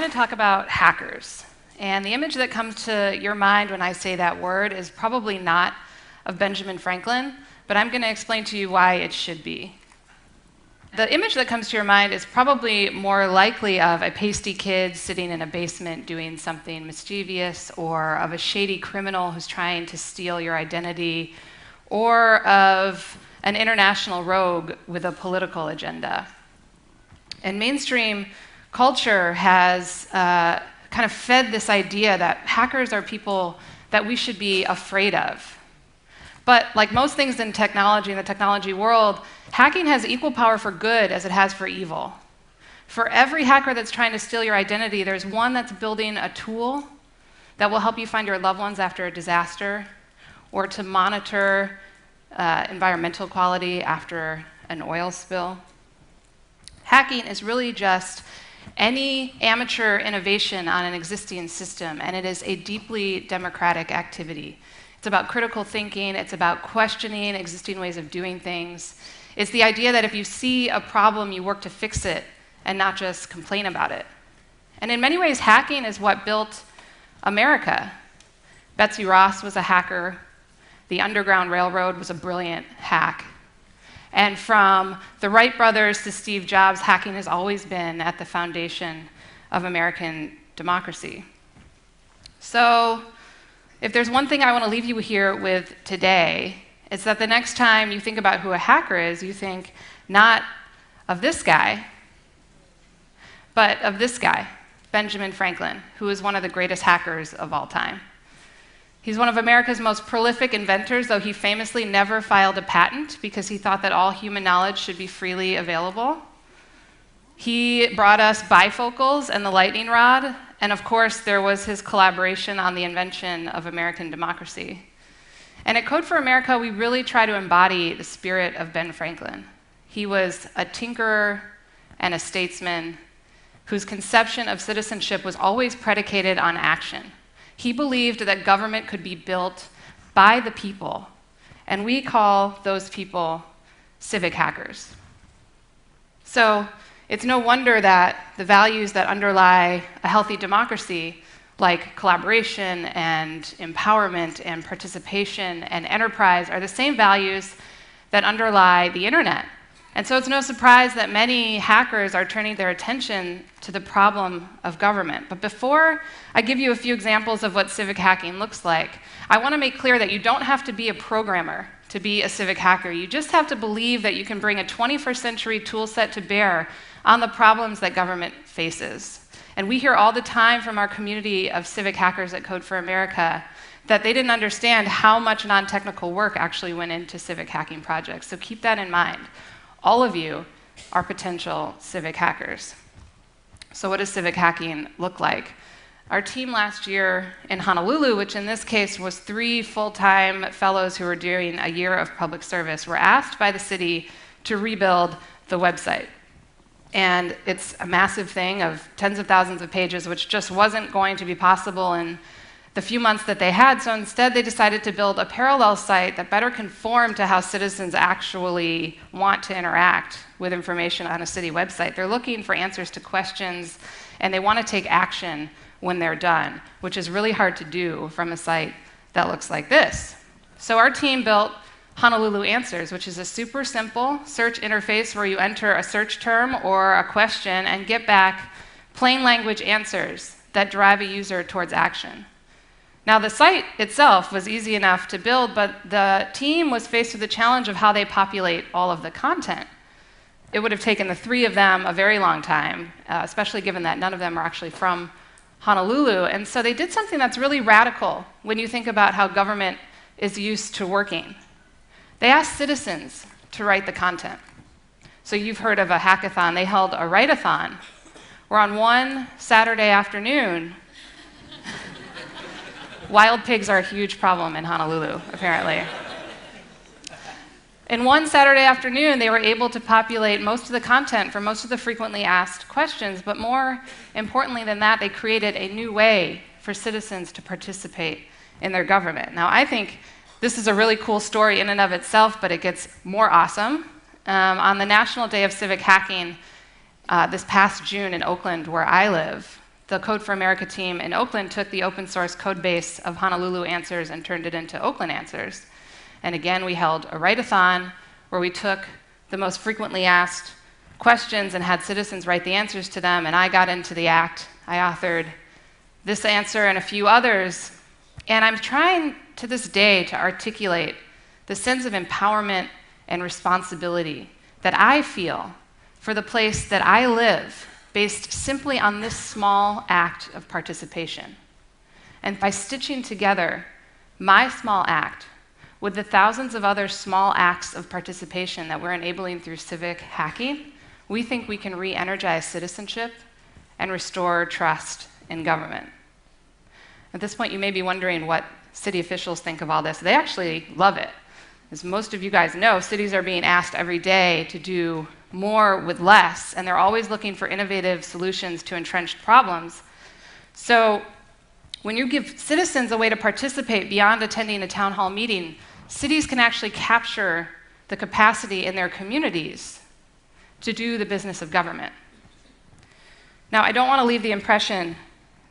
going to talk about hackers. And the image that comes to your mind when I say that word is probably not of Benjamin Franklin, but I'm going to explain to you why it should be. The image that comes to your mind is probably more likely of a pasty kid sitting in a basement doing something mischievous, or of a shady criminal who's trying to steal your identity, or of an international rogue with a political agenda. And mainstream culture has kind of fed this idea that hackers are people that we should be afraid of. But like most things in technology, in the technology world, hacking has equal power for good as it has for evil. For every hacker that's trying to steal your identity, there's one that's building a tool that will help you find your loved ones after a disaster, or to monitor environmental quality after an oil spill. Hacking is really just any amateur innovation on an existing system, and it is a deeply democratic activity. It's about critical thinking, it's about questioning existing ways of doing things. It's the idea that if you see a problem, you work to fix it and not just complain about it. And in many ways, hacking is what built America. Betsy Ross was a hacker. The Underground Railroad was a brilliant hack. And from the Wright brothers to Steve Jobs, hacking has always been at the foundation of American democracy. So, if there's one thing I want to leave you here with today, it's that the next time you think about who a hacker is, you think not of this guy, but of this guy, Benjamin Franklin, who is one of the greatest hackers of all time. He's one of America's most prolific inventors, though he famously never filed a patent because he thought that all human knowledge should be freely available. He brought us bifocals and the lightning rod, and of course there was his collaboration on the invention of American democracy. And at Code for America, we really try to embody the spirit of Ben Franklin. He was a tinkerer and a statesman whose conception of citizenship was always predicated on action. He believed that government could be built by the people, and we call those people civic hackers. So it's no wonder that the values that underlie a healthy democracy, like collaboration and empowerment and participation and enterprise, are the same values that underlie the internet. And so it's no surprise that many hackers are turning their attention to the problem of government. But before I give you a few examples of what civic hacking looks like, I want to make clear that you don't have to be a programmer to be a civic hacker. You just have to believe that you can bring a 21st century tool set to bear on the problems that government faces. And we hear all the time from our community of civic hackers at Code for America that they didn't understand how much non-technical work actually went into civic hacking projects. So keep that in mind. All of you are potential civic hackers. So what does civic hacking look like? Our team last year in Honolulu, which in this case was 3 full-time fellows who were doing a year of public service, were asked by the city to rebuild the website. And it's a massive thing of tens of thousands of pages, which just wasn't going to be possible in the few months that they had. So instead, they decided to build a parallel site that better conformed to how citizens actually want to interact with information on a city website. They're looking for answers to questions, and they want to take action when they're done, which is really hard to do from a site that looks like this. So our team built Honolulu Answers, which is a super simple search interface where you enter a search term or a question and get back plain language answers that drive a user towards action. Now, the site itself was easy enough to build, but the team was faced with the challenge of how they populate all of the content. It would have taken the 3 of them a very long time, especially given that none of them are actually from Honolulu. And so they did something that's really radical when you think about how government is used to working. They asked citizens to write the content. So you've heard of a hackathon. They held a write-a-thon, where on one Saturday afternoon, wild pigs are a huge problem in Honolulu, apparently. In one Saturday afternoon, they were able to populate most of the content for most of the frequently asked questions, but more importantly than that, they created a new way for citizens to participate in their government. Now, I think this is a really cool story in and of itself, but it gets more awesome. On the National Day of Civic Hacking this past June in Oakland, where I live, the Code for America team in Oakland took the open source code base of Honolulu Answers and turned it into Oakland Answers. And again, we held a write-a-thon where we took the most frequently asked questions and had citizens write the answers to them, and I got into the act. I authored this answer and a few others, and I'm trying to this day to articulate the sense of empowerment and responsibility that I feel for the place that I live, based simply on this small act of participation. And by stitching together my small act with the thousands of other small acts of participation that we're enabling through civic hacking, we think we can re-energize citizenship and restore trust in government. At this point, you may be wondering what city officials think of all this. They actually love it. As most of you guys know, cities are being asked every day to do more with less, and they're always looking for innovative solutions to entrenched problems. So when you give citizens a way to participate beyond attending a town hall meeting, cities can actually capture the capacity in their communities to do the business of government. Now, I don't want to leave the impression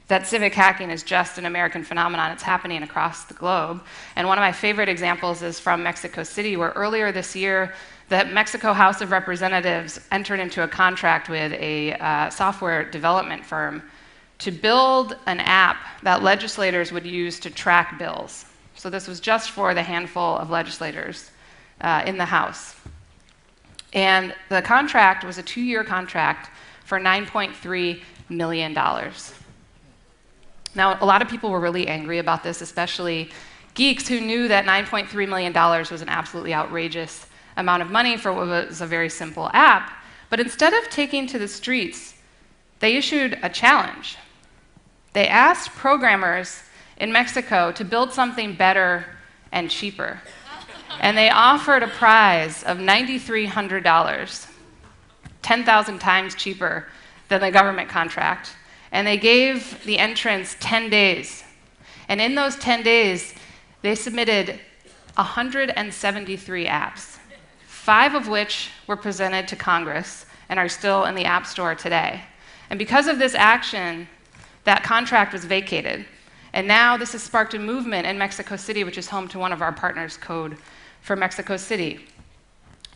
that civic hacking is just an American phenomenon. It's happening across the globe. And one of my favorite examples is from Mexico City, where earlier this year, the Mexico House of Representatives entered into a contract with a software development firm to build an app that legislators would use to track bills. So this was just for the handful of legislators in the House. And the contract was a 2-year contract for $9.3 million. Now, a lot of people were really angry about this, especially geeks who knew that $9.3 million was an absolutely outrageous amount of money for what was a very simple app. But instead of taking to the streets, they issued a challenge. They asked programmers in Mexico to build something better and cheaper. And they offered a prize of $9,300, 10,000 times cheaper than the government contract. And they gave the entrants 10 days. And in those 10 days, they submitted 173 apps, 5 of which were presented to Congress and are still in the App Store today. And because of this action, that contract was vacated. And now this has sparked a movement in Mexico City, which is home to one of our partners, Code for Mexico City.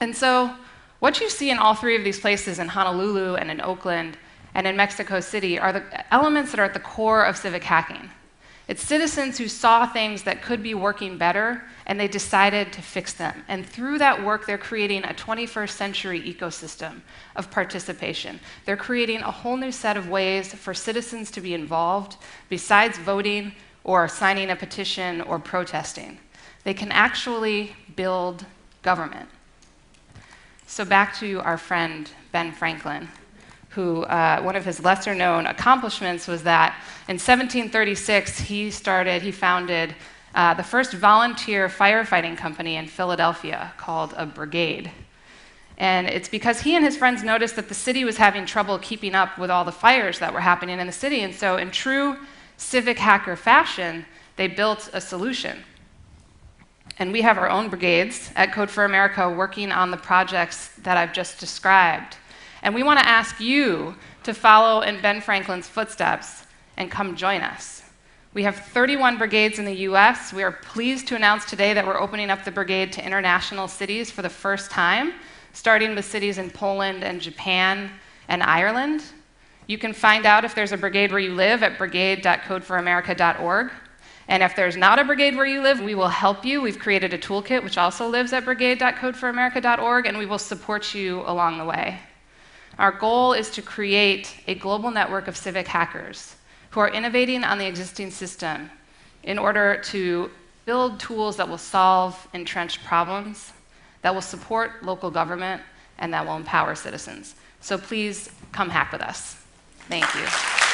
And so what you see in all 3 of these places, in Honolulu and in Oakland and in Mexico City, are the elements that are at the core of civic hacking. It's citizens who saw things that could be working better, and they decided to fix them. And through that work, they're creating a 21st century ecosystem of participation. They're creating a whole new set of ways for citizens to be involved, besides voting or signing a petition or protesting. They can actually build government. So back to our friend Ben Franklin, who one of his lesser-known accomplishments was that in 1736, he founded the first volunteer firefighting company in Philadelphia called a brigade. And it's because he and his friends noticed that the city was having trouble keeping up with all the fires that were happening in the city. And so in true civic hacker fashion, they built a solution. And we have our own brigades at Code for America working on the projects that I've just described. And we want to ask you to follow in Ben Franklin's footsteps and come join us. We have 31 brigades in the US. We are pleased to announce today that we're opening up the brigade to international cities for the first time, starting with cities in Poland and Japan and Ireland. You can find out if there's a brigade where you live at brigade.codeforamerica.org. And if there's not a brigade where you live, we will help you. We've created a toolkit which also lives at brigade.codeforamerica.org, and we will support you along the way. Our goal is to create a global network of civic hackers who are innovating on the existing system in order to build tools that will solve entrenched problems, that will support local government, and that will empower citizens. So please come hack with us. Thank you.